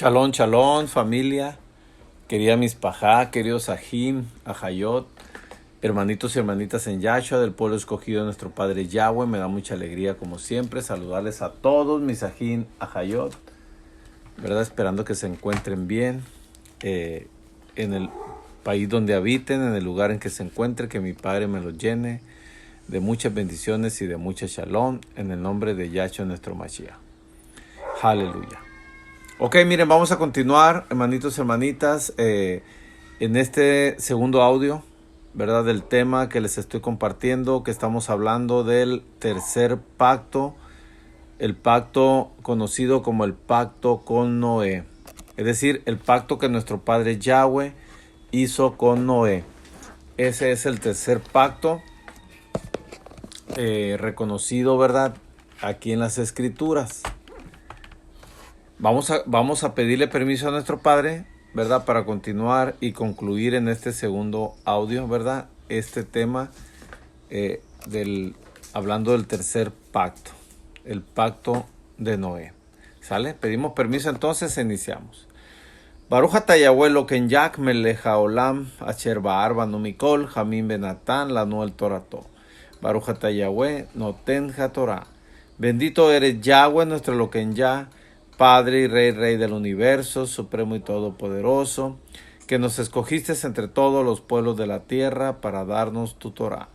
Shalom, shalom, familia, querida Mispajá, queridos Ajim, Ajayot, hermanitos y hermanitas en Yahshua, del pueblo escogido de nuestro Padre Yahweh. Me da mucha alegría, como siempre, saludarles a todos mis Ajim, Ajayot, ¿verdad? Esperando que se encuentren bien en el país donde habiten, en el lugar en que se encuentren, que mi Padre me los llene de muchas bendiciones y de mucha shalom, en el nombre de Yahshua, nuestro Mashiach. Aleluya. Ok, miren, vamos a continuar, hermanitos y hermanitas, en este segundo audio, ¿verdad? Del tema que les estoy compartiendo, que estamos hablando del tercer pacto, el pacto conocido como el pacto con Noé. Es decir, el pacto que nuestro Padre Yahweh hizo con Noé. Ese es el tercer pacto reconocido, ¿verdad? Aquí en las Escrituras. Vamos a pedirle permiso a nuestro Padre, ¿verdad? Para continuar y concluir en este segundo audio, ¿verdad? Este tema hablando del tercer pacto, el pacto de Noé. ¿Sale? Pedimos permiso, entonces iniciamos. Baruch atah Yahweh Elokein Yak melech haolam asher ba'ar banu mikol hamim benatan lanu el torato. Baruch atah Yahweh noten hatorah. Bendito eres Yahweh, nuestro Elokein Yah, Padre y Rey del universo, supremo y todopoderoso, que nos escogiste entre todos los pueblos de la tierra para darnos tu Torah.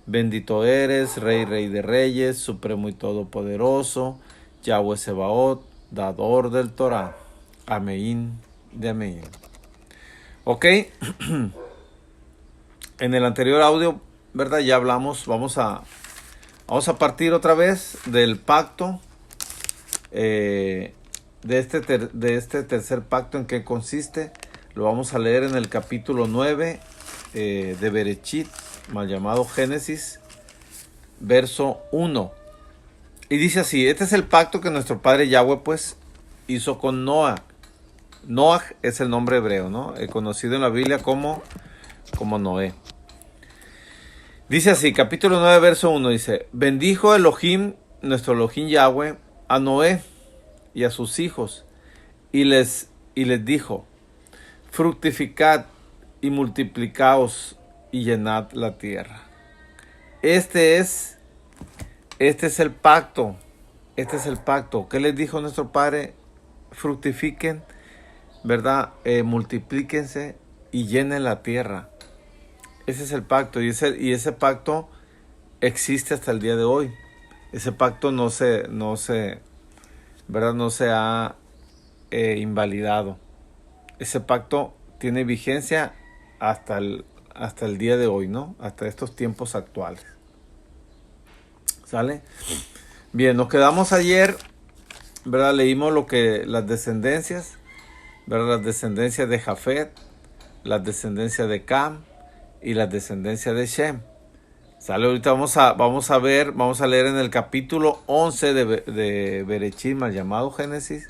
Bendito eres, Rey de reyes, supremo y todopoderoso, Yahweh Sebaot, dador del Torah. Amén de amén. Ok, en el anterior audio, ¿verdad? Ya hablamos, vamos a partir otra vez del pacto, de este tercer pacto. ¿En qué consiste? Lo vamos a leer en el capítulo 9 de Bereshit, mal llamado Génesis, verso 1. Y dice así: este es el pacto que nuestro Padre Yahweh pues hizo con Noah. Noah es el nombre hebreo, ¿no? Conocido en la Biblia como Noé. Dice así, capítulo 9, verso 1, dice: bendijo Elohim, nuestro Elohim Yahweh, a Noé y a sus hijos, y les dijo: fructificad y multiplicaos y llenad la tierra. Este es el pacto. Este es el pacto. ¿Qué les dijo nuestro Padre? Fructifiquen, ¿verdad? Multiplíquense y llenen la tierra. Ese es el pacto. Y ese pacto existe hasta el día de hoy. Ese pacto no se ha invalidado. Ese pacto tiene vigencia hasta el día de hoy, ¿no? Hasta estos tiempos actuales. ¿Sale? Bien, nos quedamos ayer, ¿verdad? Leímos las descendencias, ¿verdad? Las descendencias de Jafet, las descendencias de Cam y las descendencias de Shem. ¿Sale? Ahorita vamos a leer en el capítulo 11 de Bereshit, mal llamado Génesis.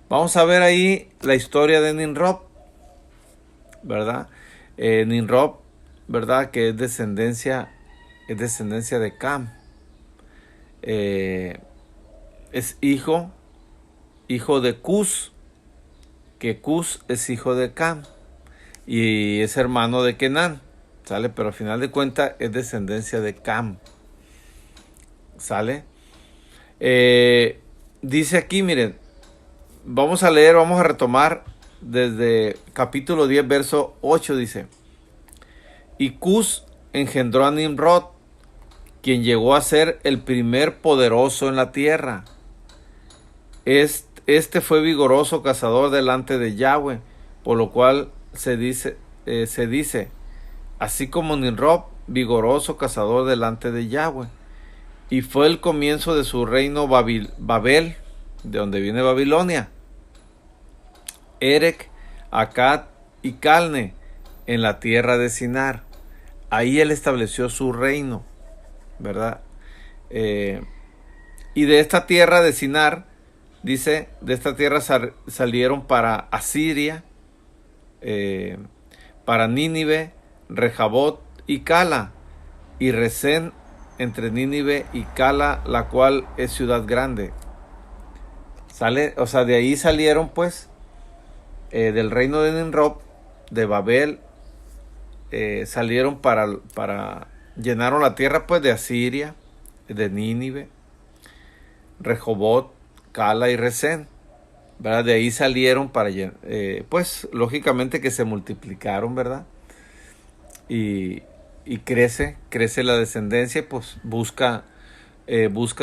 Vamos a ver ahí la historia de Nimrod, ¿verdad? Nimrod, ¿verdad? Que es descendencia de Cam. Es hijo de Cus, que Cus es hijo de Cam y es hermano de Kenán. ¿Sale? Pero al final de cuentas es descendencia de Cam. ¿Sale? Dice aquí, miren, vamos a retomar desde capítulo 10, verso 8, dice: y Cus engendró a Nimrod, quien llegó a ser el primer poderoso en la tierra. Este fue vigoroso cazador delante de Yahweh, por lo cual se dice, así como Nimrod, vigoroso cazador delante de Yahweh. Y fue el comienzo de su reino Babel, de donde viene Babilonia. Erec, Akkad y Calne, en la tierra de Sinar. Ahí él estableció su reino, ¿verdad? Y de esta tierra de Sinar, dice, de esta tierra salieron para Asiria, para Nínive, Rejabot y Cala, y Resén entre Nínive y Cala, la cual es ciudad grande. ¿Sale? O sea, de ahí salieron pues del reino de Nimrod, de Babel, salieron llenaron la tierra pues de Asiria, de Nínive, Rehobot, Cala y Resén, ¿verdad? De ahí salieron pues lógicamente que se multiplicaron, ¿verdad? Y crece la descendencia, pues busca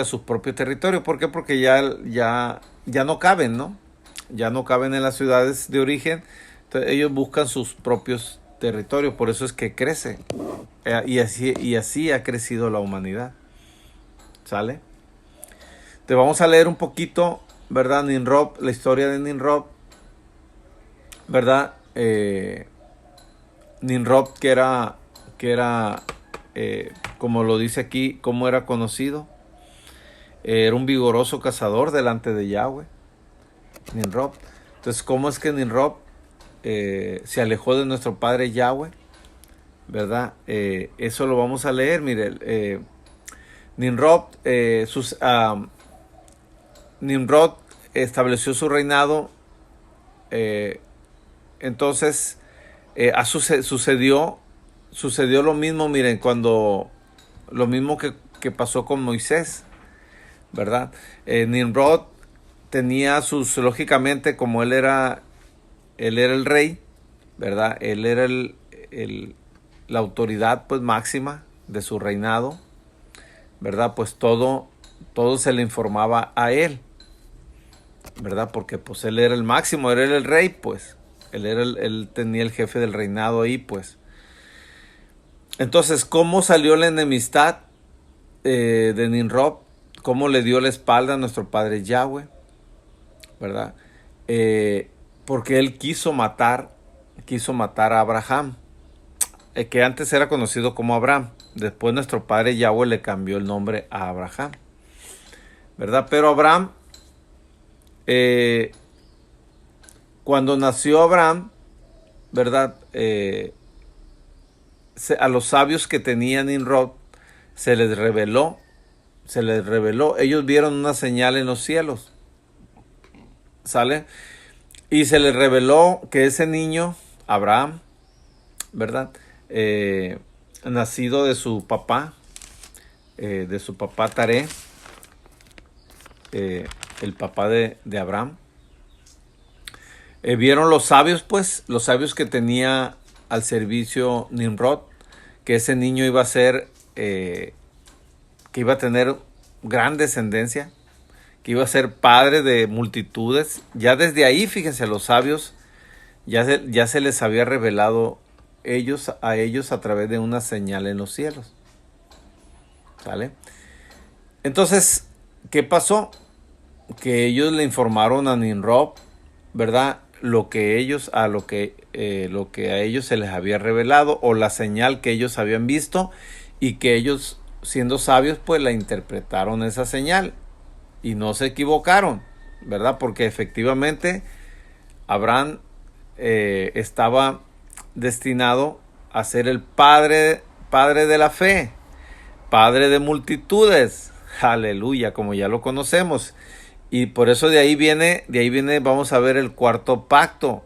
su propio territorio. ¿Por qué? Porque ya no caben, ¿no? Ya no caben en las ciudades de origen. Entonces ellos buscan sus propios territorios. Por eso es que crece. Y así ha crecido la humanidad. ¿Sale? Te vamos a leer un poquito, ¿verdad? Nimrod, la historia de Nimrod, ¿verdad? Nimrod, que era como lo dice aquí, cómo era conocido. Era un vigoroso cazador delante de Yahweh, Nimrod. Entonces, ¿cómo es que Nimrod se alejó de nuestro padre Yahweh? ¿Verdad? Eso lo vamos a leer. Mire, Nimrod, Nimrod estableció su reinado. Entonces, sucedió lo mismo, miren, lo mismo que pasó con Moisés, ¿verdad? Nimrod tenía lógicamente, como él era el rey, ¿verdad? Él era la autoridad pues máxima de su reinado, ¿verdad? Pues todo se le informaba a él, ¿verdad? Porque pues él era el máximo, él era el rey, pues. Él tenía el jefe del reinado ahí, pues. Entonces, ¿cómo salió la enemistad de Nimrod? ¿Cómo le dio la espalda a nuestro padre Yahweh? ¿Verdad? Porque él quiso matar a Abraham, que antes era conocido como Abraham. Después nuestro padre Yahweh le cambió el nombre a Abraham, ¿verdad? Pero Abraham, cuando nació Abraham, ¿verdad? A los sabios que tenía Nimrod se les reveló. Ellos vieron una señal en los cielos, ¿sale? Y se les reveló que ese niño, Abraham, ¿verdad? Nacido de su papá Taré, el papá de Abraham. Vieron los sabios, pues, los sabios que tenía al servicio Nimrod, que ese niño iba a ser, que iba a tener gran descendencia, que iba a ser padre de multitudes. Ya desde ahí, fíjense, a los sabios ya se les había revelado a ellos a través de una señal en los cielos. ¿Sale? Entonces, ¿qué pasó? Que ellos le informaron a Nimrod, ¿verdad? Lo que a ellos se les había revelado, o la señal que ellos habían visto, y que ellos, siendo sabios, pues la interpretaron esa señal y no se equivocaron, ¿verdad? Porque efectivamente Abraham estaba destinado a ser el padre de la fe, padre de multitudes, aleluya, como ya lo conocemos. Y por eso de ahí viene, vamos a ver el cuarto pacto,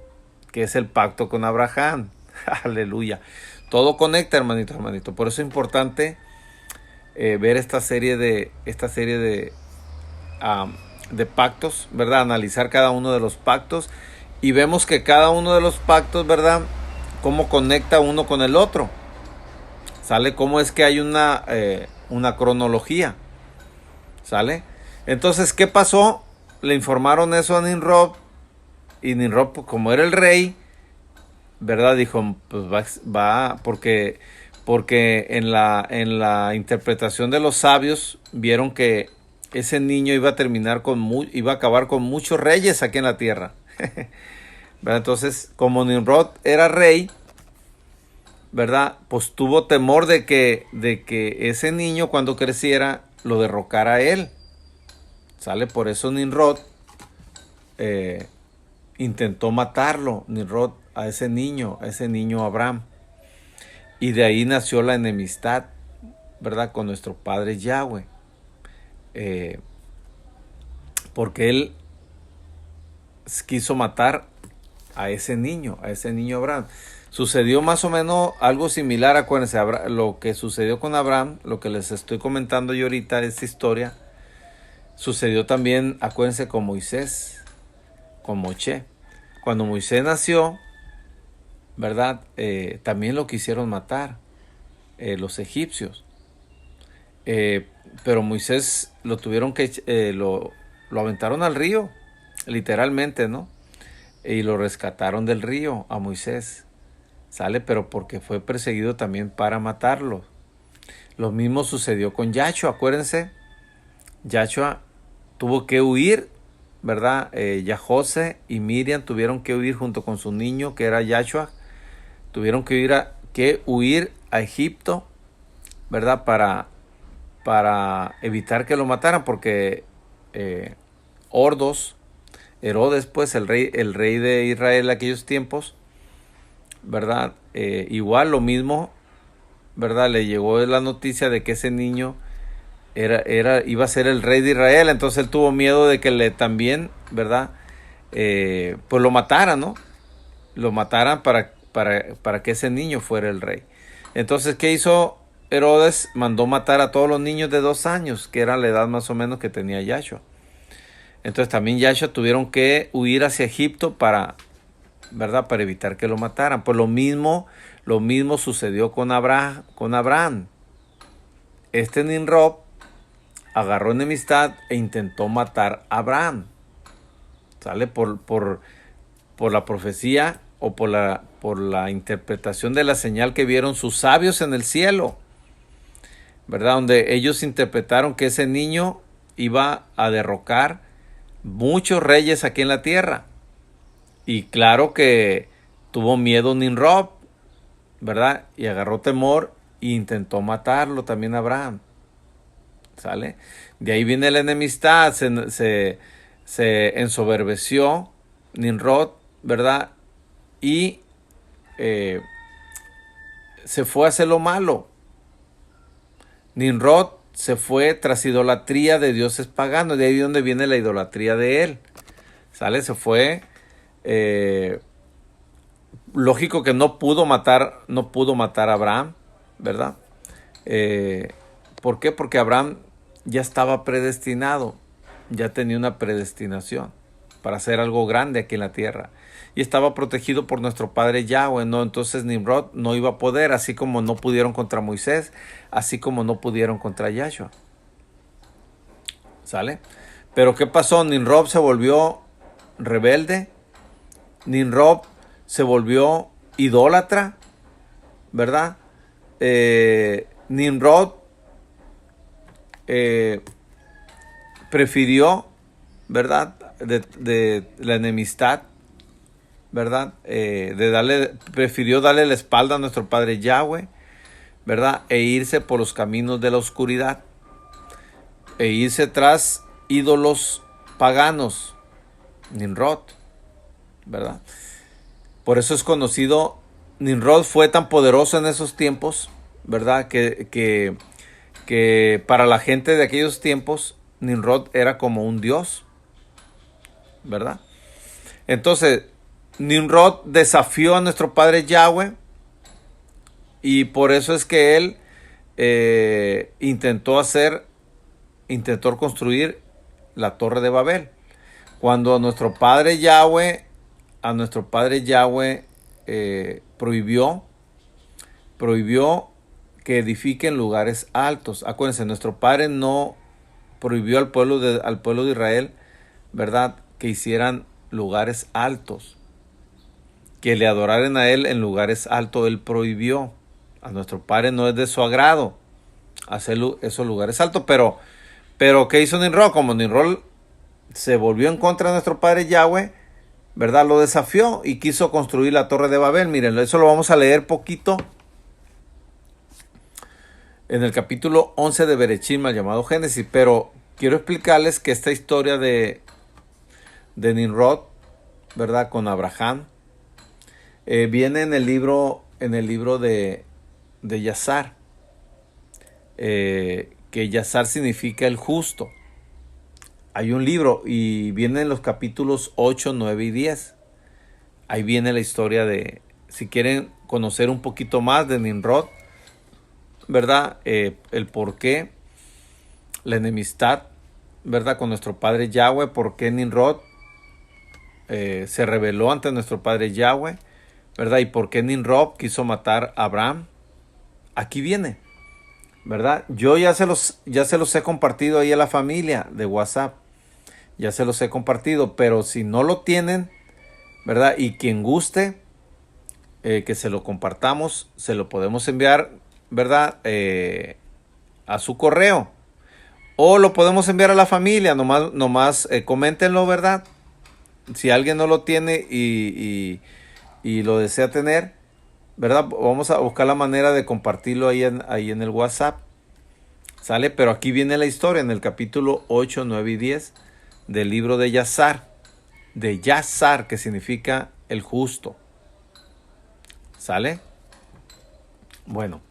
que es el pacto con Abraham. Aleluya. Todo conecta, hermanito. Por eso es importante ver esta serie de pactos, ¿verdad? Analizar cada uno de los pactos. Y vemos que cada uno de los pactos, ¿verdad? Cómo conecta uno con el otro. ¿Sale? Cómo es que hay una cronología. ¿Sale? Entonces, ¿qué pasó? Le informaron eso a Nimrod, y Nimrod, pues, como era el rey, ¿verdad? Dijo, pues porque en la interpretación de los sabios vieron que ese niño iba a acabar con muchos reyes aquí en la tierra. ¿Verdad? Entonces, como Nimrod era rey, ¿verdad? Pues tuvo temor de que ese niño, cuando creciera, lo derrocara a él. ¿Sale? Por eso Nimrod intentó matarlo, Nimrod, a ese niño Abraham. Y de ahí nació la enemistad, ¿verdad? Con nuestro padre Yahweh. Porque él quiso matar a ese niño Abraham. Sucedió más o menos algo similar, acuérdense, lo que sucedió con Abraham, lo que les estoy comentando yo ahorita, esta historia, sucedió también, acuérdense, con Moisés, con Moisés. Cuando Moisés nació, ¿verdad? También lo quisieron matar los egipcios. Pero Moisés lo tuvieron que, lo aventaron al río, literalmente, ¿no? Y lo rescataron del río a Moisés. ¿Sale? Pero porque fue perseguido también para matarlo. Lo mismo sucedió con Yahshua, acuérdense. Yahshua tuvo que huir, ¿verdad? José y Miriam tuvieron que huir junto con su niño, que era Yahshua. Tuvieron que huir a Egipto, ¿verdad? Para evitar que lo mataran, porque Herodes, pues, el rey de Israel en aquellos tiempos, ¿verdad? Igual lo mismo, ¿verdad? Le llegó la noticia de que ese niño iba a ser el rey de Israel, entonces él tuvo miedo de que también, ¿verdad? Pues lo mataran, ¿no? Lo mataran para que ese niño fuera el rey. Entonces, ¿qué hizo Herodes? Mandó matar a todos los niños de 2 años, que era la edad más o menos que tenía Yahshua. Entonces también Yahshua tuvieron que huir hacia Egipto ¿verdad? Para evitar que lo mataran. Pues lo mismo sucedió con Abraham. Este Nimrod agarró enemistad e intentó matar a Abraham. ¿Sale? Por la profecía o por la interpretación de la señal que vieron sus sabios en el cielo, ¿verdad? Donde ellos interpretaron que ese niño iba a derrocar muchos reyes aquí en la tierra. Y claro que tuvo miedo Nimrod, ¿verdad? Y agarró temor e intentó matarlo también a Abraham. ¿Sale? De ahí viene la enemistad, se ensoberbeció Nimrod, ¿verdad? Y se fue a hacer lo malo. Nimrod se fue tras idolatría de dioses paganos, de ahí es donde viene la idolatría de él. ¿Sale? Se fue. Lógico que no pudo matar a Abraham, ¿verdad? ¿Por qué? Porque Abraham ya estaba predestinado, ya tenía una predestinación para hacer algo grande aquí en la tierra. Y estaba protegido por nuestro Padre Yahweh, ¿no? Entonces Nimrod no iba a poder, así como no pudieron contra Moisés, así como no pudieron contra Yahshua. ¿Sale? Pero ¿qué pasó? Nimrod se volvió rebelde. Nimrod se volvió idólatra, ¿verdad? Nimrod prefirió, ¿verdad? De la enemistad, ¿verdad? Prefirió darle la espalda a nuestro Padre Yahweh, ¿verdad? E irse por los caminos de la oscuridad, e irse tras ídolos paganos, Nimrod, ¿verdad? Por eso es conocido, Nimrod fue tan poderoso en esos tiempos, ¿verdad? Que para la gente de aquellos tiempos, Nimrod era como un dios, ¿verdad? Entonces, Nimrod desafió a nuestro Padre Yahweh, y por eso es que él intentó construir la Torre de Babel. Cuando a nuestro Padre Yahweh prohibió que edifiquen lugares altos. Acuérdense, nuestro Padre no prohibió al pueblo de Israel, ¿verdad?, que hicieran lugares altos, que le adoraran a Él en lugares altos. Él prohibió. A nuestro Padre no es de su agrado hacer esos lugares altos, pero ¿qué hizo Nimrod? Como Nimrod se volvió en contra de nuestro Padre Yahweh, ¿verdad? Lo desafió y quiso construir la Torre de Babel. Miren, eso lo vamos a leer poquito en el capítulo 11 de Bereshit, mal llamado Génesis, pero quiero explicarles que esta historia de Nimrod, ¿verdad?, con Abraham, viene en el libro de Yazar, que Yazar significa el justo. Hay un libro y viene en los capítulos 8, 9 y 10. ahí viene la historia de, si quieren conocer un poquito más de Nimrod, ¿verdad? El por qué, la enemistad, ¿verdad? Con nuestro Padre Yahweh, por qué Nimrod se rebeló ante nuestro Padre Yahweh, ¿verdad? Y por qué Nimrod quiso matar a Abraham. Aquí viene, ¿verdad? Yo ya se los he compartido ahí a la familia de WhatsApp. Ya se los he compartido, pero si no lo tienen, ¿verdad? Y quien guste que se lo compartamos, se lo podemos enviar, ¿verdad? A su correo. O lo podemos enviar a la familia, nomás coméntenlo, ¿verdad? Si alguien no lo tiene y lo desea tener, ¿verdad? Vamos a buscar la manera de compartirlo ahí en el WhatsApp. ¿Sale? Pero aquí viene la historia en el capítulo 8, 9 y 10 del libro de Yazar. De Yazar, que significa el justo. ¿Sale? Bueno.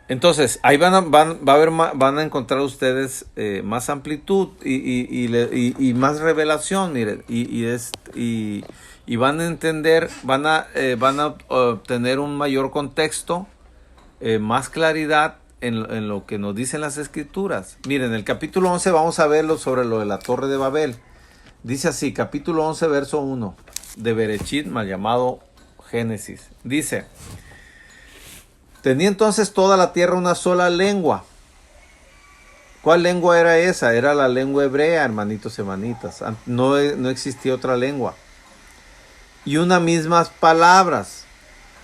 Entonces, ahí van a encontrar ustedes más amplitud y más revelación, miren, y van a entender, van a obtener un mayor contexto, más claridad en lo que nos dicen las escrituras. Miren, en el capítulo 11 vamos a verlo sobre lo de la Torre de Babel. Dice así, capítulo 11, verso 1 de Berechit, mal llamado Génesis. Dice: tenía entonces toda la tierra una sola lengua. ¿Cuál lengua era esa? Era la lengua hebrea, hermanitos y hermanitas. No existía otra lengua. Y unas mismas palabras.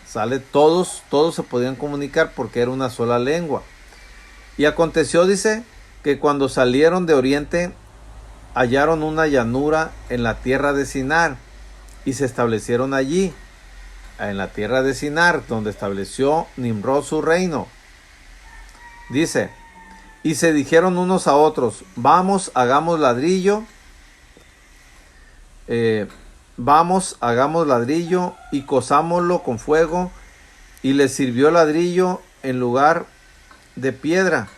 ¿Sale? Todos se podían comunicar porque era una sola lengua. Y aconteció, dice, que cuando salieron de oriente, hallaron una llanura en la tierra de Sinar y se establecieron allí, en la tierra de Sinar, donde estableció Nimrod su reino. Dice, y se dijeron unos a otros, vamos, hagamos ladrillo, hagamos ladrillo y cozámoslo con fuego. Y les sirvió ladrillo en lugar de piedra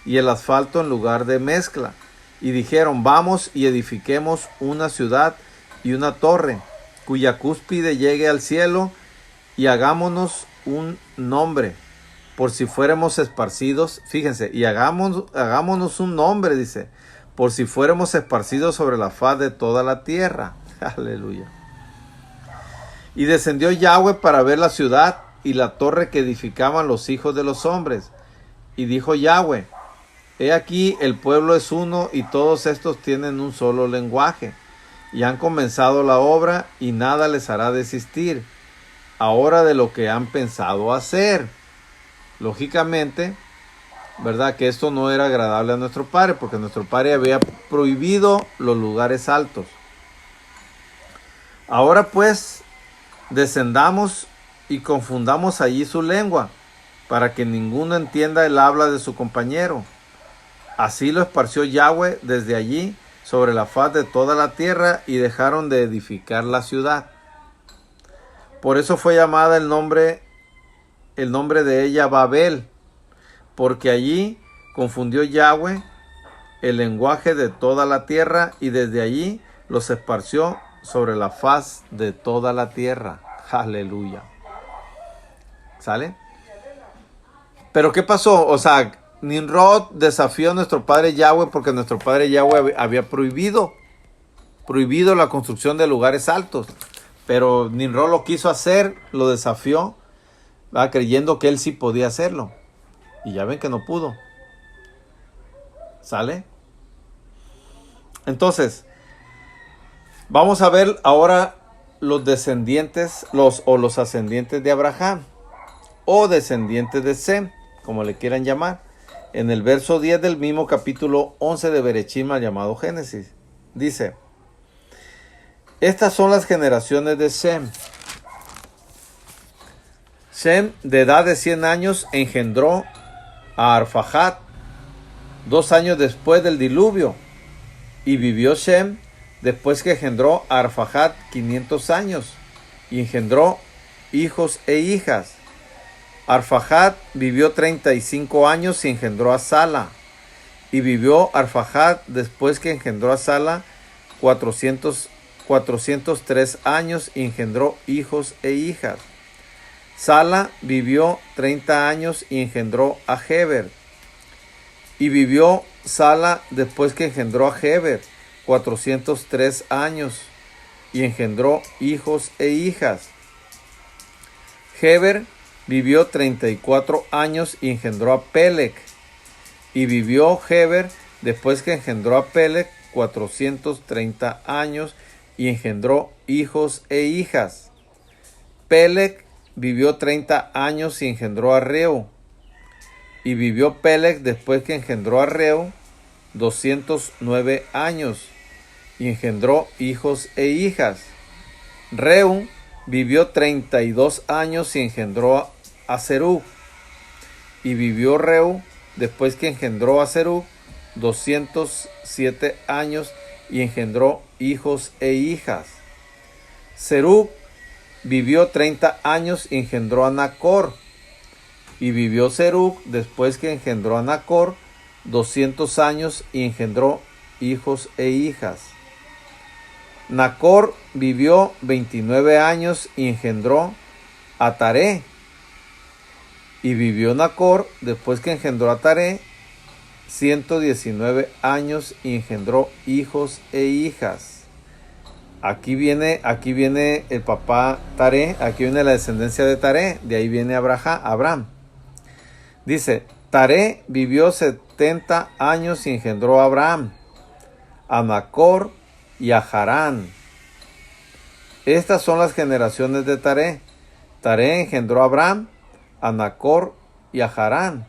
y el asfalto en lugar de mezcla. Y dijeron, vamos y edifiquemos una ciudad y una torre, cuya cúspide llegue al cielo, y hagámonos un nombre, por si fuéramos esparcidos. Fíjense, y hagámonos un nombre, dice, por si fuéramos esparcidos sobre la faz de toda la tierra. Aleluya. Y descendió Yahweh para ver la ciudad y la torre que edificaban los hijos de los hombres. Y dijo Yahweh, he aquí el pueblo es uno y todos estos tienen un solo lenguaje. Y han comenzado la obra y nada les hará desistir ahora de lo que han pensado hacer. Lógicamente, ¿verdad? Que esto no era agradable a nuestro Padre, porque nuestro Padre había prohibido los lugares altos. Ahora pues, descendamos y confundamos allí su lengua, para que ninguno entienda el habla de su compañero. Así lo esparció Yahweh desde allí sobre la faz de toda la tierra, y dejaron de edificar la ciudad. Por eso fue llamada el nombre de ella Babel, porque allí confundió Yahweh el lenguaje de toda la tierra, y desde allí los esparció sobre la faz de toda la tierra. Aleluya. ¿Sale? Pero ¿qué pasó? O sea, Nimrod desafió a nuestro Padre Yahweh porque nuestro Padre Yahweh había prohibido la construcción de lugares altos. Pero Nimrod lo quiso hacer, lo desafió, ¿verdad? Creyendo que él sí podía hacerlo. Y ya ven que no pudo. ¿Sale? Entonces, vamos a ver ahora los descendientes, los ascendientes de Abraham, o descendientes de Sem, como le quieran llamar. En el verso 10 del mismo capítulo 11 de Berechit, llamado Génesis, dice: estas son las generaciones de Sem. Sem, de edad de 100 años, engendró a Arfaxad 2 años después del diluvio. Y vivió Sem, después que engendró a Arfaxad, 500 años, y engendró hijos e hijas. Arfaxad vivió 35 años y engendró a Sala. Y vivió Arfaxad, después que engendró a Sala, 403 años y engendró hijos e hijas. Sala vivió 30 años y engendró a Heber. Y vivió Sala después que engendró a Heber 403 años y engendró hijos e hijas. Heber vivió 34 años y engendró a Peleg. Y vivió Heber después que engendró a Peleg 430 años y engendró hijos e hijas. Peleg vivió 30 años y engendró a Reu. Y vivió Peleg después que engendró a Reu 209 años y engendró hijos e hijas. Reu vivió 32 años y engendró a Serug. Y vivió Reu después que engendró a Serug 207 años y engendró hijos e hijas. Serug vivió 30 años y engendró a Nacor. Y vivió Serug después que engendró a Nacor 200 años y engendró hijos e hijas. Nacor vivió 29 años y engendró a Taré. Y vivió Nacor después que engendró a Taré 119 años y engendró hijos e hijas. Aquí viene el papá Taré, aquí viene la descendencia de Taré, de ahí viene Abraham. Dice, Taré vivió 70 años y engendró a Abraham, a Nacor y a Harán. Estas son las generaciones de Taré. Taré engendró a Abraham, a Nacor y a Harán.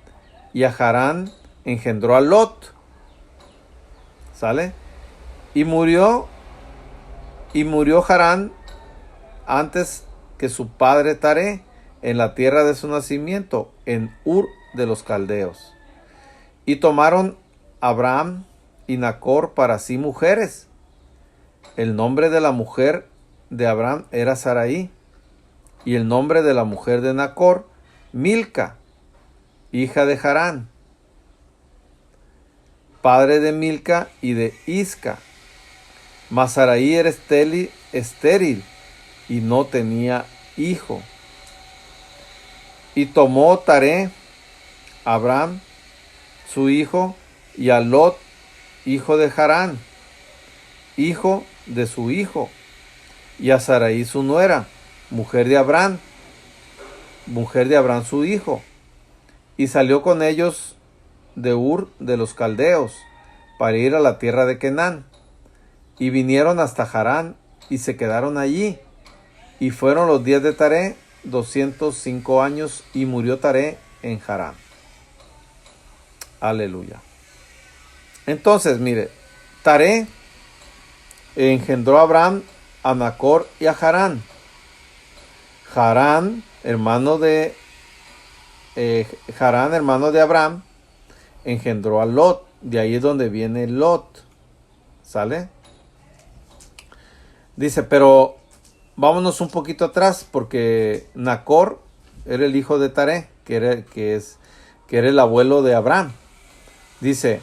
Y a Harán engendró a Lot. ¿Sale? Y murió Harán antes que su padre Taré en la tierra de su nacimiento, en Ur de los Caldeos. Y tomaron Abraham y Nacor para sí mujeres. El nombre de la mujer de Abraham era Sarai, y el nombre de la mujer de Nacor, Milca, hija de Harán, padre de Milca y de Isca. Mas Sarai era estéril y no tenía hijo. Y tomó Taré Abraham, su hijo, y a Lot, hijo de Harán, hijo de su hijo, y a Sarai su nuera, mujer de Abraham su hijo, y salió con ellos de Ur de los Caldeos para ir a la tierra de Canaán. Y vinieron hasta Harán y se quedaron allí. Y fueron los días de Taré 205 años y murió Taré en Harán. Aleluya. Entonces, mire, Taré engendró a Abraham, a Nacor y a Harán. Harán, hermano de Abraham, engendró a Lot. De ahí es donde viene Lot. ¿Sale? Dice, pero vámonos un poquito atrás, porque Nacor era el hijo de Taré, que era el abuelo de Abraham. Dice,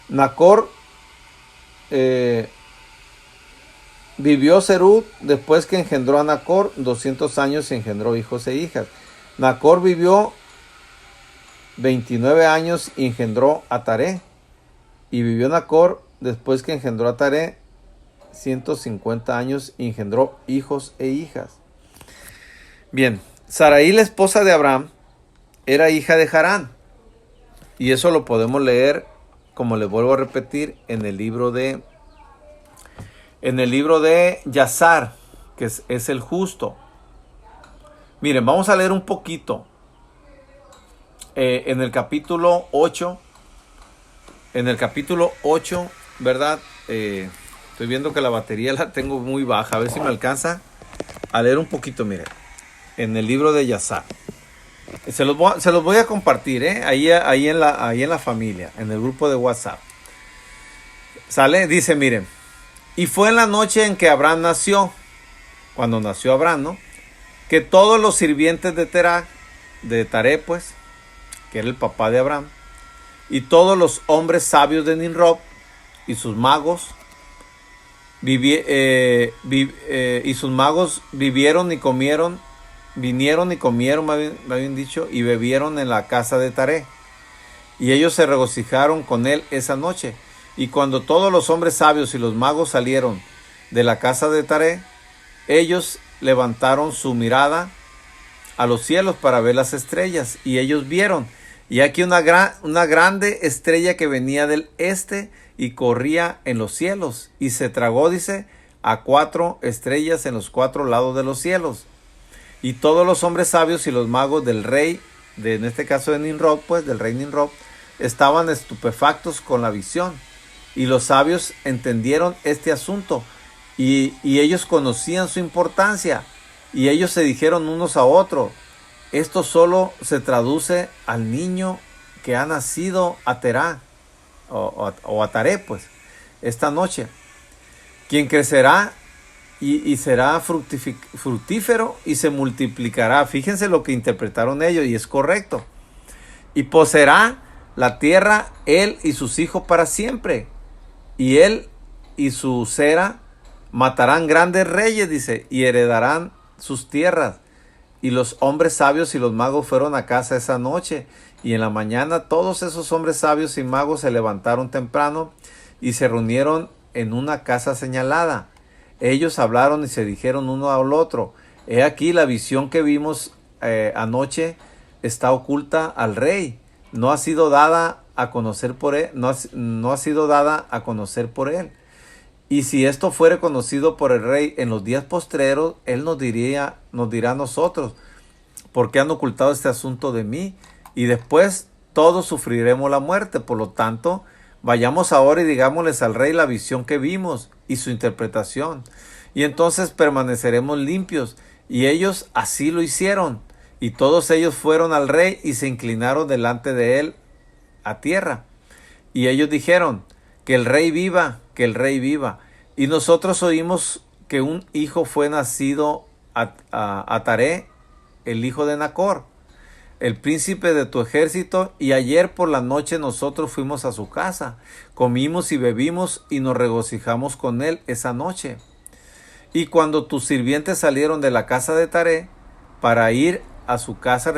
Nacor vivió Serug después que engendró a Nacor 200 años y engendró hijos e hijas. Nacor vivió 29 años y engendró a Taré. Y vivió Nacor después que engendró a Taré 150 años y engendró hijos e hijas. Bien, Sarai, la esposa de Abraham, era hija de Harán. Y eso lo podemos leer, como les vuelvo a repetir, en el libro de Yazar, que es el justo. Miren, vamos a leer un poquito. En el capítulo 8, ¿verdad? Estoy viendo que la batería la tengo muy baja. A ver si me alcanza a leer un poquito, miren. En el libro de Yazar. Se los voy a compartir, ahí en la familia, en el grupo de WhatsApp. ¿Sale? Dice, miren. Y fue en la noche en que Abraham nació, cuando nació Abraham, ¿no? Que todos los sirvientes de Taré, pues, que era el papá de Abraham, y todos los hombres sabios de Nimrod y sus magos, y sus magos vinieron y comieron, me habían dicho, y bebieron en la casa de Taré. Y ellos se regocijaron con él esa noche. Y cuando todos los hombres sabios y los magos salieron de la casa de Taré, ellos levantaron su mirada a los cielos para ver las estrellas. Y ellos vieron, y aquí una grande estrella que venía del este y corría en los cielos. Y se tragó, dice, a 4 estrellas en los 4 lados de los cielos. Y todos los hombres sabios y los magos del rey, en este caso de Nimrod, pues del rey Nimrod, estaban estupefactos con la visión. Y los sabios entendieron este asunto y ellos conocían su importancia. Y ellos se dijeron unos a otros: esto solo se traduce al niño que ha nacido a Terá, o a Taré, pues, esta noche, quien crecerá y será fructífero y se multiplicará. Fíjense lo que interpretaron ellos, y es correcto. Y poseerá la tierra él y sus hijos para siempre. Y él y su cera matarán grandes reyes, dice, y heredarán sus tierras. Y los hombres sabios y los magos fueron a casa esa noche. Y en la mañana todos esos hombres sabios y magos se levantaron temprano y se reunieron en una casa señalada. Ellos hablaron y se dijeron uno al otro: he aquí la visión que vimos anoche está oculta al rey. No ha sido dada a conocer por él. No ha sido dada a conocer por él. Y si esto fuere conocido por el rey en los días postreros, él nos dirá a nosotros: ¿por qué han ocultado este asunto de mí? Y después todos sufriremos la muerte. Por lo tanto, vayamos ahora y digámosles al rey la visión que vimos y su interpretación. Y entonces permaneceremos limpios. Y ellos así lo hicieron. Y todos ellos fueron al rey y se inclinaron delante de él a tierra. Y ellos dijeron: que el rey viva, que el rey viva. Y nosotros oímos que un hijo fue nacido a Taré, el hijo de Nacor, el príncipe de tu ejército, y ayer por la noche nosotros fuimos a su casa, comimos y bebimos y nos regocijamos con él esa noche. Y cuando tus sirvientes salieron de la casa de Taré para ir a su casa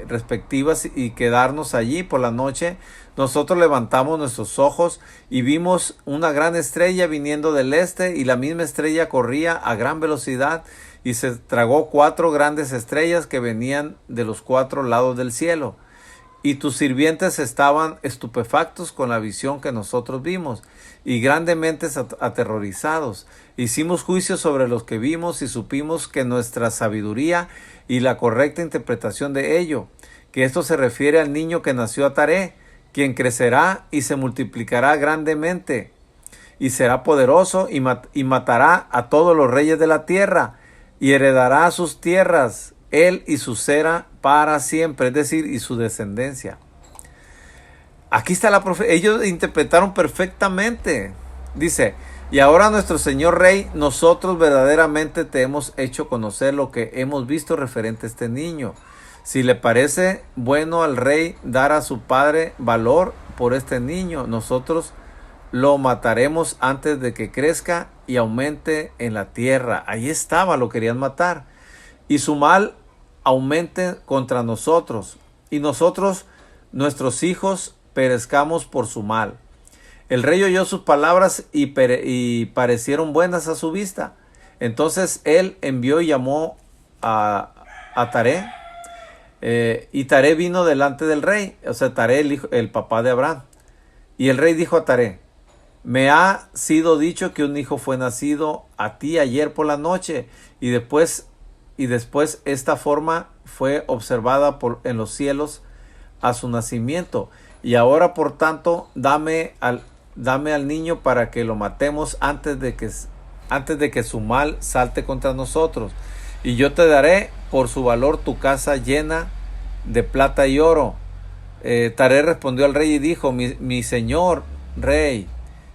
respectivas y quedarnos allí por la noche, nosotros levantamos nuestros ojos y vimos una gran estrella viniendo del este, y la misma estrella corría a gran velocidad y se tragó 4 grandes estrellas que venían de los 4 lados del cielo. Y tus sirvientes estaban estupefactos con la visión que nosotros vimos y grandemente aterrorizados. Hicimos juicio sobre los que vimos y supimos que nuestra sabiduría y la correcta interpretación de ello, que esto se refiere al niño que nació a Taré, quien crecerá y se multiplicará grandemente y será poderoso y matará a todos los reyes de la tierra y heredará sus tierras, él y su cera para siempre, es decir, y su descendencia. Aquí está la profecía. Ellos interpretaron perfectamente. Dice: y ahora nuestro señor rey, nosotros verdaderamente te hemos hecho conocer lo que hemos visto referente a este niño. Si le parece bueno al rey dar a su padre valor por este niño, nosotros lo mataremos antes de que crezca y aumente en la tierra. Ahí estaba, lo querían matar. Y su mal aumente contra nosotros, y nosotros, nuestros hijos, perezcamos por su mal. El rey oyó sus palabras y parecieron buenas a su vista. Entonces él envió y llamó a Taré. Y Taré vino delante del rey, o sea, Taré, el papá de Abraham. Y el rey dijo a Taré: me ha sido dicho que un hijo fue nacido a ti ayer por la noche, y después esta forma fue observada en los cielos a su nacimiento. Y ahora, por tanto, dame al niño para que lo matemos antes de que su mal salte contra nosotros. Y yo te daré por su valor tu casa llena de plata y oro. Taré respondió al rey y dijo: mi señor rey,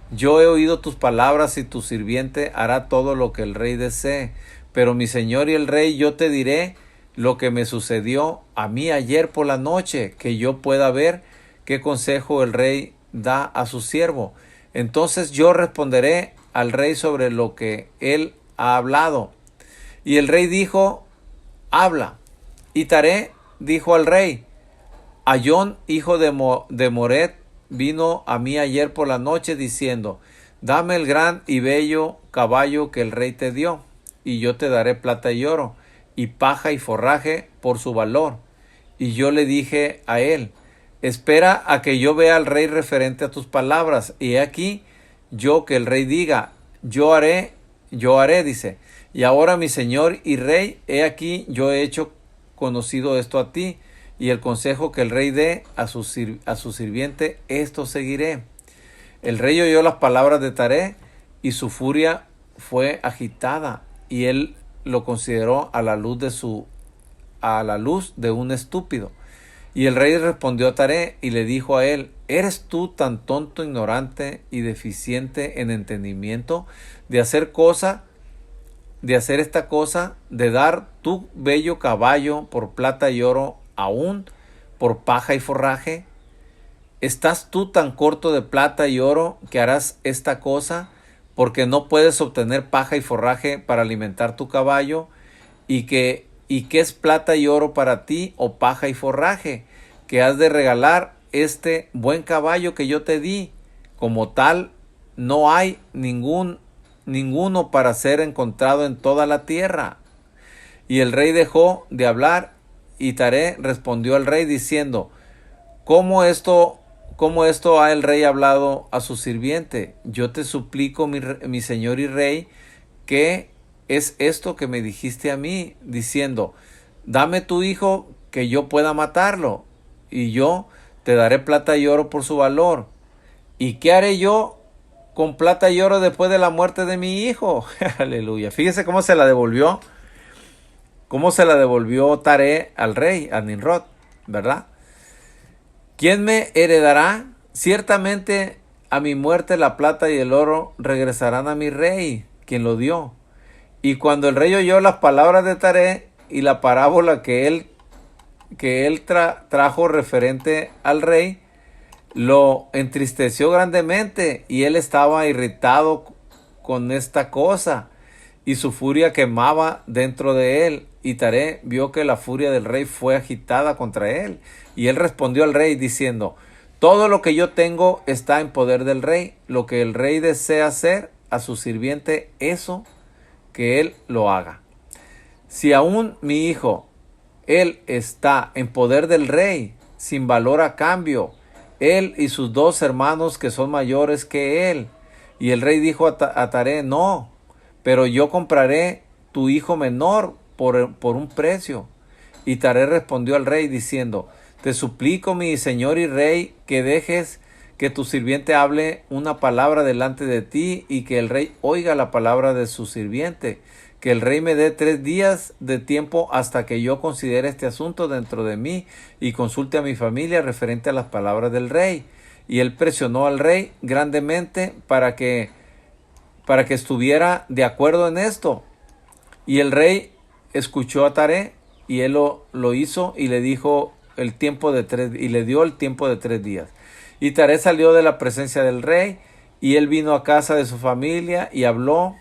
yo he oído tus palabras y tu sirviente hará todo lo que el rey desee. Pero mi señor y el rey, yo te diré lo que me sucedió a mí ayer por la noche, que yo pueda ver qué consejo el rey da a su siervo. Entonces yo responderé al rey sobre lo que él ha hablado. Y el rey dijo, habla. Y Taré dijo al rey, Ayón, hijo de Moret, vino a mí ayer por la noche diciendo, dame el gran y bello caballo que el rey te dio, y yo te daré plata y oro, y paja y forraje por su valor. Y yo le dije a él, espera a que yo vea al rey referente a tus palabras, y he aquí yo que el rey diga, yo haré, dice. Y ahora mi señor y rey, he aquí yo he hecho conocido esto a ti, y el consejo que el rey dé a su sirviente, esto seguiré. El rey oyó las palabras de Taré, y su furia fue agitada, y él lo consideró a la luz de un estúpido. Y el rey respondió a Taré y le dijo a él, ¿eres tú tan tonto, ignorante y deficiente en entendimiento de hacer esta cosa, de dar tu bello caballo por plata y oro, aún por paja y forraje? ¿Estás tú tan corto de plata y oro que harás esta cosa, porque no puedes obtener paja y forraje para alimentar tu caballo? ¿Y qué es plata y oro para ti, o paja y forraje, que has de regalar este buen caballo que yo te di? Como tal, no hay ninguno para ser encontrado en toda la tierra. Y el rey dejó de hablar, y Taré respondió al rey diciendo, ¿Cómo esto ha el rey hablado a su sirviente? Yo te suplico, mi señor y rey, ¿qué es esto que me dijiste a mí, diciendo, dame tu hijo que yo pueda matarlo, y yo te daré plata y oro por su valor? ¿Y qué haré yo con plata y oro después de la muerte de mi hijo? Aleluya. Fíjese cómo se la devolvió Taré al rey, a Nimrod, ¿verdad? ¿Quién me heredará? Ciertamente a mi muerte la plata y el oro regresarán a mi rey, quien lo dio. Y cuando el rey oyó las palabras de Taré y la parábola que él trajo referente al rey, lo entristeció grandemente, y él estaba irritado con esta cosa, y su furia quemaba dentro de él. Y Taré vio que la furia del rey fue agitada contra él, y él respondió al rey diciendo, todo lo que yo tengo está en poder del rey. Lo que el rey desea hacer a su sirviente, eso que él lo haga. Si aún mi hijo, él está en poder del rey, sin valor a cambio, él y sus 2 hermanos que son mayores que él. Y el rey dijo a Taré, no, pero yo compraré tu hijo menor por un precio. Y Taré respondió al rey diciendo, te suplico, mi señor y rey, que dejes que tu sirviente hable una palabra delante de ti, y que el rey oiga la palabra de su sirviente. Que el rey me dé 3 días de tiempo hasta que yo considere este asunto dentro de mí y consulte a mi familia referente a las palabras del rey. Y él presionó al rey grandemente para que estuviera de acuerdo en esto. Y el rey escuchó a Taré, y él lo hizo, y le dio el tiempo de 3 días. Y Taré salió de la presencia del rey, y él vino a casa de su familia y habló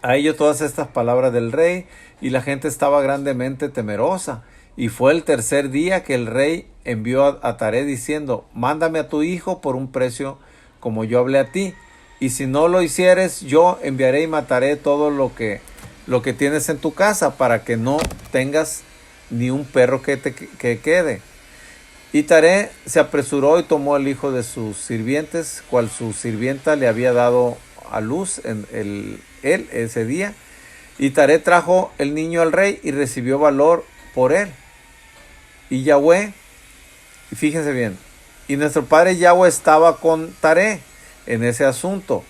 a ellos todas estas palabras del rey, y la gente estaba grandemente temerosa. Y fue el 3er día que el rey envió a Taré diciendo, mándame a tu hijo por un precio como yo hablé a ti, y si no lo hicieres, yo enviaré y mataré todo lo que tienes en tu casa, para que no tengas ni un perro que quede. Y Taré se apresuró y tomó el hijo de sus sirvientes, cual su sirvienta le había dado a luz él ese día. Y Taré trajo el niño al rey y recibió valor por él. Y Yahweh, y fíjense bien, y nuestro padre Yahweh estaba con Taré en ese asunto,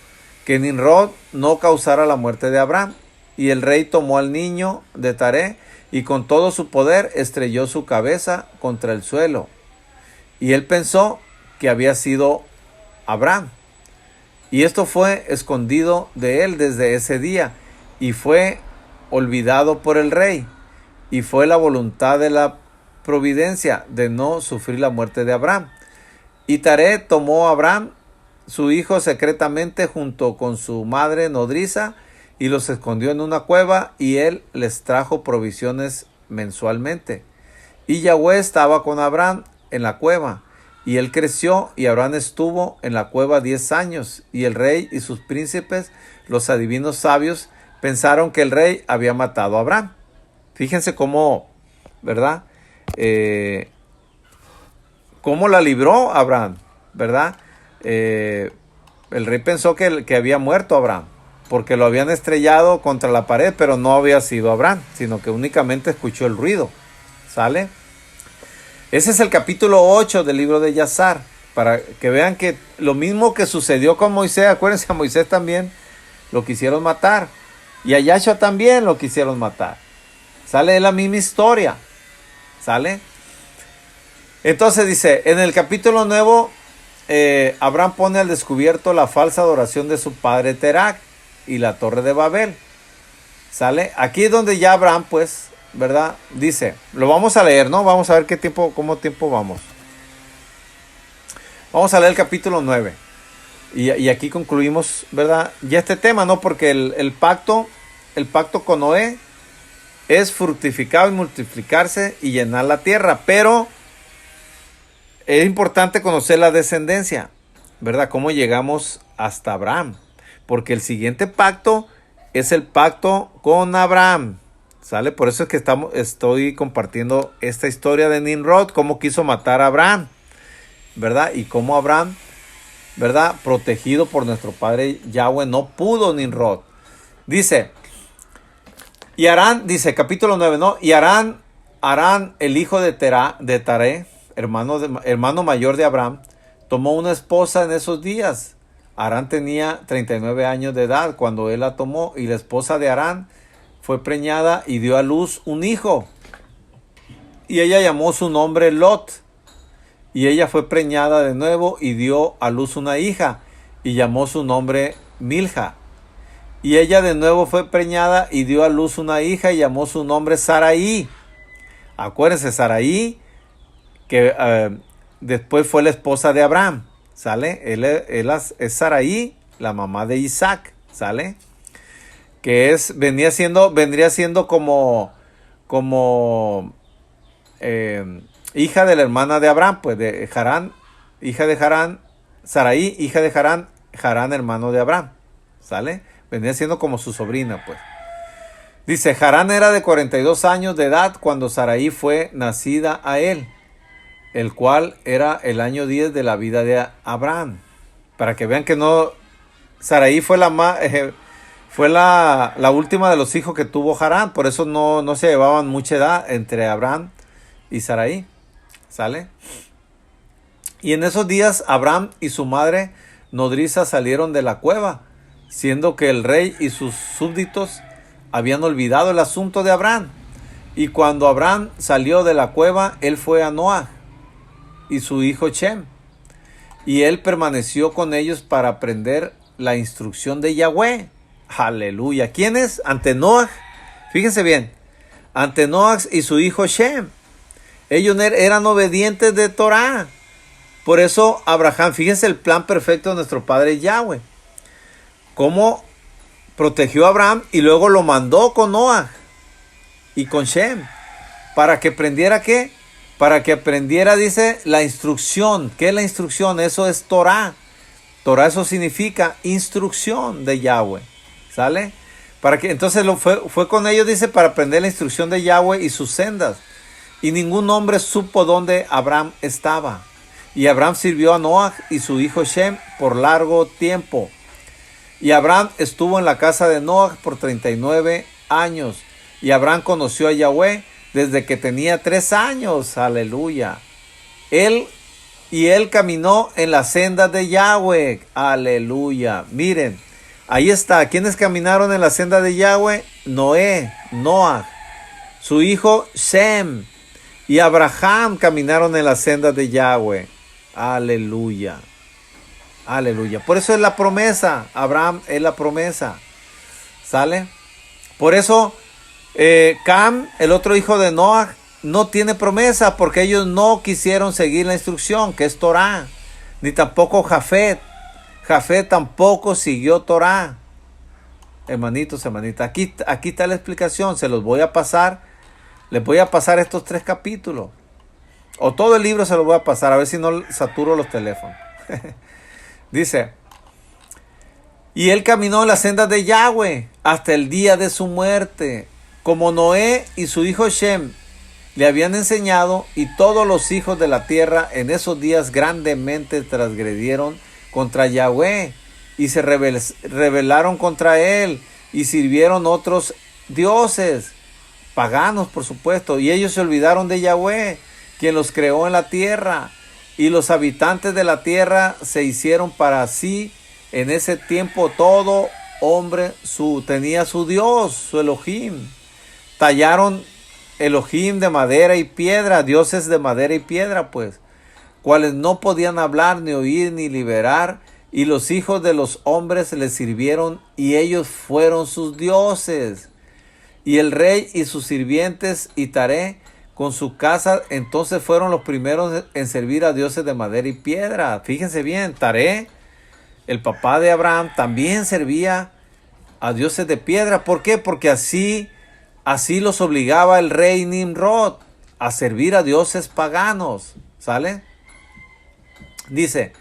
que Nimrod no causara la muerte de Abraham. Y el rey tomó al niño de Taré, y con todo su poder estrelló su cabeza contra el suelo. Y él pensó que había sido Abraham. Y esto fue escondido de él desde ese día, y fue olvidado por el rey. Y fue la voluntad de la providencia de no sufrir la muerte de Abraham. Y Taré tomó a Abraham su hijo secretamente junto con su madre nodriza y los escondió en una cueva y él les trajo provisiones mensualmente. Y Yahweh estaba con Abraham en la cueva y él creció y Abraham estuvo en la cueva 10 años y el rey y sus príncipes, los adivinos sabios, pensaron que el rey había matado a Abraham. Fíjense cómo, ¿verdad? Cómo la libró Abraham, ¿verdad? El rey pensó que había muerto Abraham, porque lo habían estrellado contra la pared, pero no había sido Abraham, sino que únicamente escuchó el ruido. ¿Sale? Ese es el capítulo 8 del libro de Yazar, para que vean que lo mismo que sucedió con Moisés, acuérdense, a Moisés también lo quisieron matar, y a Yahshua también lo quisieron matar. ¿Sale? Es la misma historia. ¿Sale? Entonces dice, en el capítulo nuevo, Abraham pone al descubierto la falsa adoración de su padre Terac y la torre de Babel. ¿Sale? Aquí es donde ya Abraham, pues, ¿verdad? Dice, lo vamos a leer, ¿no? Vamos a ver cómo tiempo vamos. Vamos a leer el capítulo 9. Y aquí concluimos, ¿verdad? Ya este tema, ¿no? Porque el pacto con Noé es fructificar y multiplicarse y llenar la tierra. Pero es importante conocer la descendencia, ¿verdad? Cómo llegamos hasta Abraham. Porque el siguiente pacto es el pacto con Abraham. ¿Sale? Por eso es que estoy compartiendo esta historia de Nimrod, cómo quiso matar a Abraham, ¿verdad? Y cómo Abraham, ¿verdad? Protegido por nuestro padre Yahweh, no pudo Nimrod. Dice, y Harán, dice, capítulo 9, ¿no? Y Harán, el hijo de Taré, hermano mayor de Abraham, tomó una esposa en esos días. Harán tenía 39 años de edad cuando él la tomó, y la esposa de Harán fue preñada y dio a luz un hijo. Y ella llamó su nombre Lot. Y ella fue preñada de nuevo y dio a luz una hija, y llamó su nombre Milja. Y ella de nuevo fue preñada y dio a luz una hija, y llamó su nombre Saraí. Acuérdense, Saraí, que después fue la esposa de Abraham. ¿Sale? Él es Saraí, la mamá de Isaac. ¿Sale? Que vendría siendo como hija de la hermana de Abraham, pues de Harán, hija de Harán, Saraí, hija de Harán, Harán hermano de Abraham, ¿sale? Vendría siendo como su sobrina, pues. Dice, Harán era de 42 años de edad cuando Saraí fue nacida a él, el cual era el año 10 de la vida de Abraham. Para que vean que no, Saraí fue la última de los hijos que tuvo Harán, por eso no se llevaban mucha edad entre Abraham y Saraí, ¿sale? Y en esos días Abraham y su madre nodriza salieron de la cueva, siendo que el rey y sus súbditos habían olvidado el asunto de Abraham. Y cuando Abraham salió de la cueva, él fue a Noah y su hijo Shem, y él permaneció con ellos para aprender la instrucción de Yahweh. Aleluya. ¿Quién es? Ante Noah. Fíjense bien. Ante Noah y su hijo Shem. Ellos eran obedientes de Torah. Por eso Abraham, fíjense el plan perfecto de nuestro padre Yahweh. Cómo protegió a Abraham y luego lo mandó con Noah y con Shem. ¿Para que aprendiera qué? Para que aprendiera, dice, la instrucción. ¿Qué es la instrucción? Eso es Torah. Torah, eso significa instrucción de Yahweh. ¿Sale? Para que entonces fue con ellos, dice, para aprender la instrucción de Yahweh y sus sendas. Y ningún hombre supo dónde Abraham estaba. Y Abraham sirvió a Noah y su hijo Shem por largo tiempo. Y Abraham estuvo en la casa de Noah por 39 años. Y Abraham conoció a Yahweh desde que tenía 3 años. Aleluya. Él caminó en las sendas de Yahweh. Aleluya. Miren. Ahí está. ¿Quiénes caminaron en la senda de Yahweh? Noah, su hijo Shem y Abraham caminaron en la senda de Yahweh. Aleluya. Aleluya. Por eso es la promesa. Abraham es la promesa. ¿Sale? Por eso Cam, el otro hijo de Noah, no tiene promesa porque ellos no quisieron seguir la instrucción, que es Torah. Ni tampoco Jafet. Jafet tampoco siguió Torah. Hermanitos, hermanitas, aquí está la explicación, se los voy a pasar. Les voy a pasar estos 3 capítulos. O todo el libro se los voy a pasar, a ver si no saturo los teléfonos. Dice, y él caminó en las sendas de Yahweh hasta el día de su muerte, como Noé y su hijo Shem le habían enseñado, y todos los hijos de la tierra en esos días grandemente transgredieron contra Yahweh y se rebelaron contra él y sirvieron otros dioses, paganos por supuesto, y ellos se olvidaron de Yahweh, quien los creó en la tierra, y los habitantes de la tierra se hicieron para sí en ese tiempo todo hombre tenía su Dios, su Elohim. Tallaron Elohim de madera y piedra, dioses de madera y piedra, pues, cuales no podían hablar, ni oír, ni liberar, y los hijos de los hombres les sirvieron, y ellos fueron sus dioses. Y el rey y sus sirvientes y Taré con su casa, entonces fueron los primeros en servir a dioses de madera y piedra. Fíjense bien, Taré, el papá de Abraham, también servía a dioses de piedra. ¿Por qué? Porque así los obligaba el rey Nimrod a servir a dioses paganos. ¿Sale? Dice,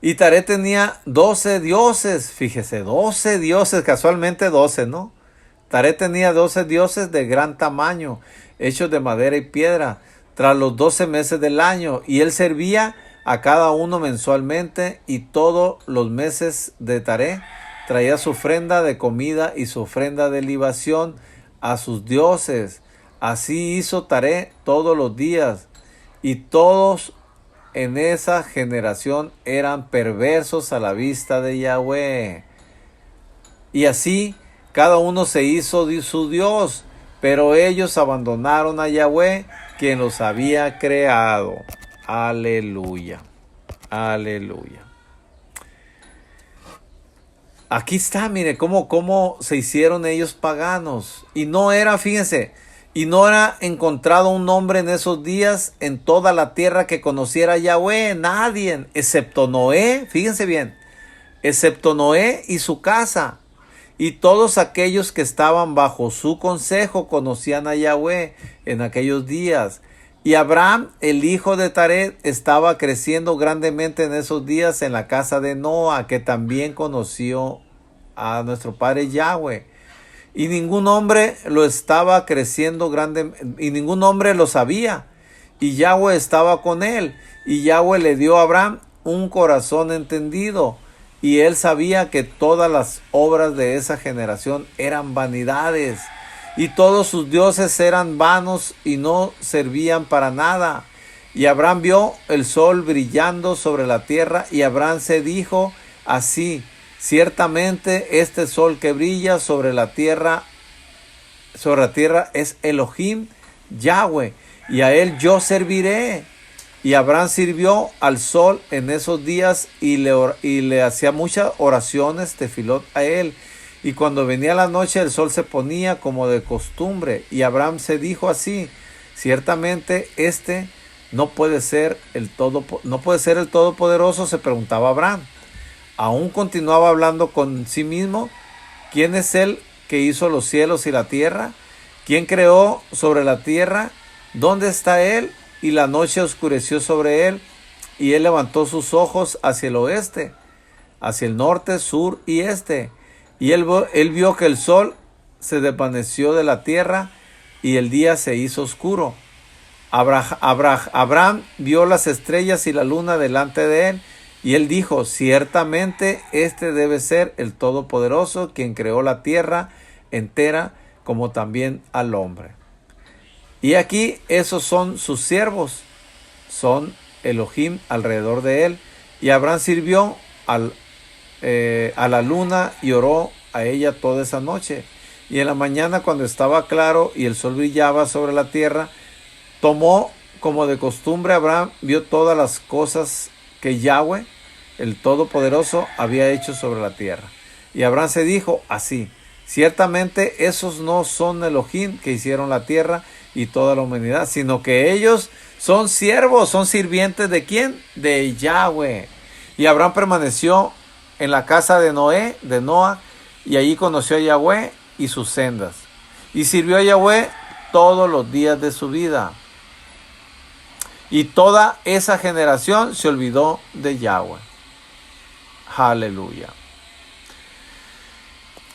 y Taré tenía 12 dioses. Fíjese, 12 dioses, casualmente 12, ¿no? Taré tenía 12 dioses de gran tamaño, hechos de madera y piedra, tras los 12 meses del año, y él servía a cada uno mensualmente, y todos los meses de Taré traía su ofrenda de comida y su ofrenda de libación a sus dioses. Así hizo Taré todos los días, y todos en esa generación eran perversos a la vista de Yahweh. Y así cada uno se hizo su Dios, pero ellos abandonaron a Yahweh, quien los había creado. Aleluya. Aleluya. Aquí está, mire, cómo se hicieron ellos paganos. Y no era, fíjense, y no era encontrado un hombre en esos días en toda la tierra que conociera a Yahweh, nadie, excepto Noé, fíjense bien, excepto Noé y su casa. Y todos aquellos que estaban bajo su consejo conocían a Yahweh en aquellos días. Y Abraham, el hijo de Taré, estaba creciendo grandemente en esos días en la casa de Noa, que también conoció a nuestro padre Yahweh. Y ningún hombre lo estaba creciendo grande, y ningún hombre lo sabía. Y Yahweh estaba con él. Y Yahweh le dio a Abraham un corazón entendido. Y él sabía que todas las obras de esa generación eran vanidades, y todos sus dioses eran vanos y no servían para nada. Y Abraham vio el sol brillando sobre la tierra, y Abraham se dijo así: ciertamente este sol que brilla sobre la tierra es Elohim Yahweh, y a él yo serviré. Y Abraham sirvió al sol en esos días, y le hacía muchas oraciones tefilot a él. Y cuando venía la noche, el sol se ponía como de costumbre. Y Abraham se dijo así: ciertamente este no puede ser el Todopoderoso. Se preguntaba Abraham. Aún continuaba hablando con sí mismo: ¿quién es él que hizo los cielos y la tierra? ¿Quién creó sobre la tierra? ¿Dónde está él? Y la noche oscureció sobre él, y él levantó sus ojos hacia el oeste, hacia el norte, sur y este. Y él vio que el sol se desvaneció de la tierra, y el día se hizo oscuro. Abraham vio las estrellas y la luna delante de él, y él dijo: ciertamente este debe ser el Todopoderoso, quien creó la tierra entera, como también al hombre. Y aquí esos son sus siervos, son Elohim alrededor de él. Y Abraham sirvió a la luna y oró a ella toda esa noche. Y en la mañana, cuando estaba claro y el sol brillaba sobre la tierra, tomó como de costumbre. Abraham vio todas las cosas que Yahweh, el Todopoderoso, había hecho sobre la tierra. Y Abraham se dijo así: ciertamente esos no son Elohim que hicieron la tierra y toda la humanidad, sino que ellos son siervos, son sirvientes ¿de quién? De Yahweh. Y Abraham permaneció en la casa de Noa, y allí conoció a Yahweh y sus sendas. Y sirvió a Yahweh todos los días de su vida. Y toda esa generación se olvidó de Yahweh. Aleluya.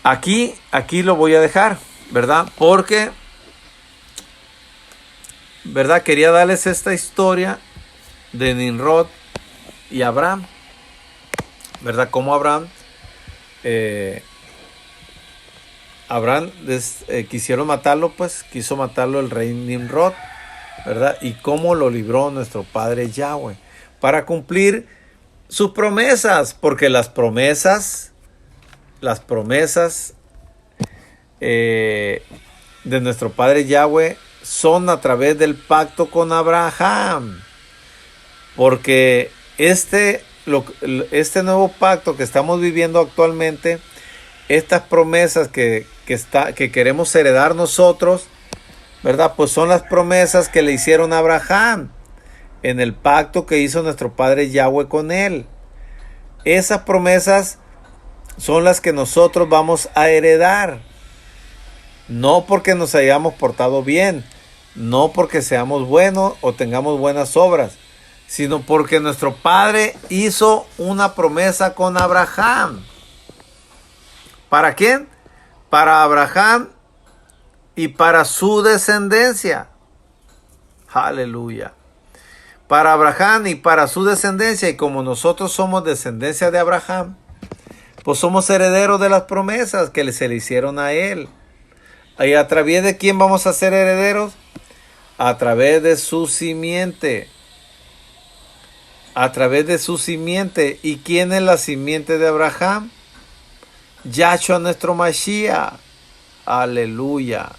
Aquí lo voy a dejar, ¿verdad? Porque, ¿verdad? Quería darles esta historia de Nimrod y Abraham, ¿verdad? Como Abraham quisieron matarlo, pues quiso matarlo el rey Nimrod, ¿verdad? Y cómo lo libró nuestro Padre Yahweh para cumplir sus promesas, porque las promesas de nuestro Padre Yahweh son a través del pacto con Abraham, porque este nuevo pacto que estamos viviendo actualmente, estas promesas que queremos heredar nosotros, ¿verdad? Pues son las promesas que le hicieron a Abraham en el pacto que hizo nuestro Padre Yahweh con él. Esas promesas son las que nosotros vamos a heredar. No porque nos hayamos portado bien, no porque seamos buenos o tengamos buenas obras, sino porque nuestro Padre hizo una promesa con Abraham. ¿Para quién? Para Abraham y para su descendencia. Aleluya. Para Abraham y para su descendencia. Y como nosotros somos descendencia de Abraham, pues somos herederos de las promesas que se le hicieron a él. ¿Y a través de quién vamos a ser herederos? A través de su simiente. A través de su simiente. ¿Y quién es la simiente de Abraham? Yahshua nuestro Mashiach. Aleluya.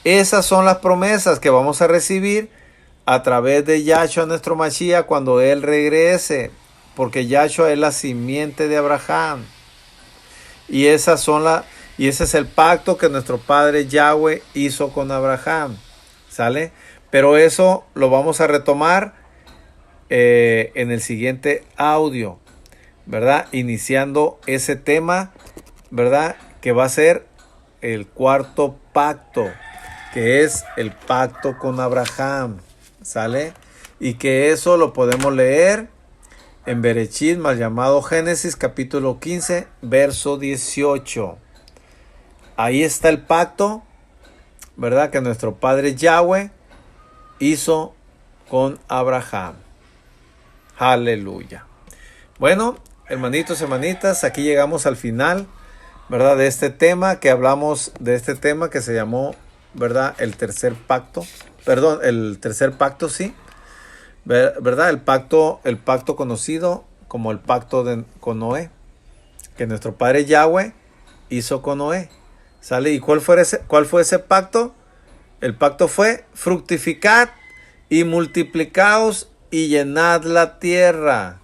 Esas son las promesas que vamos a recibir a través de Yahshua nuestro Mashiach cuando Él regrese. Porque Yahshua es la simiente de Abraham. Y ese es el pacto que nuestro Padre Yahweh hizo con Abraham. ¿Sale? Pero eso lo vamos a retomar en el siguiente audio, ¿verdad? Iniciando ese tema, ¿verdad? Que va a ser el cuarto pacto, que es el pacto con Abraham. ¿Sale? Y que eso lo podemos leer en Berechit, mal llamado Génesis, capítulo 15, verso 18. Ahí está el pacto, ¿verdad? Que nuestro Padre Yahweh hizo con Abraham. Aleluya. Bueno, hermanitos, hermanitas, aquí llegamos al final, ¿verdad? De este tema que hablamos, de este tema que se llamó, ¿verdad? El tercer pacto, sí. ¿Verdad? El pacto conocido como el pacto con Noé, que nuestro Padre Yahweh hizo con Noé. ¿Sale? ¿Y cuál fue ese pacto? El pacto fue: fructificad y multiplicaos y llenad la tierra.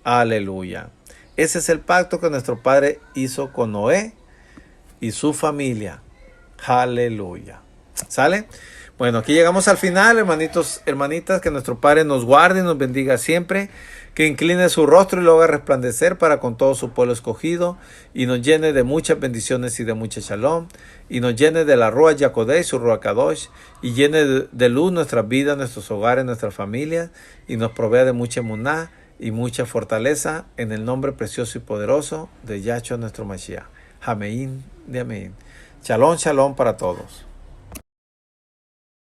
Aleluya. Ese es el pacto que nuestro Padre hizo con Noé y su familia. Aleluya. ¿Sale? Bueno, aquí llegamos al final, hermanitos, hermanitas. Que nuestro Padre nos guarde y nos bendiga siempre. Que incline su rostro y lo haga resplandecer para con todo su pueblo escogido. Y nos llene de muchas bendiciones y de mucha shalom. Y nos llene de la Ruach Yakodei, su Ruach Kadosh. Y llene de luz nuestras vidas, nuestros hogares, nuestras familias. Y nos provea de mucha emuná y mucha fortaleza. En el nombre precioso y poderoso de Yahshua nuestro Mashiach. Amén de amén. Shalom, shalom para todos.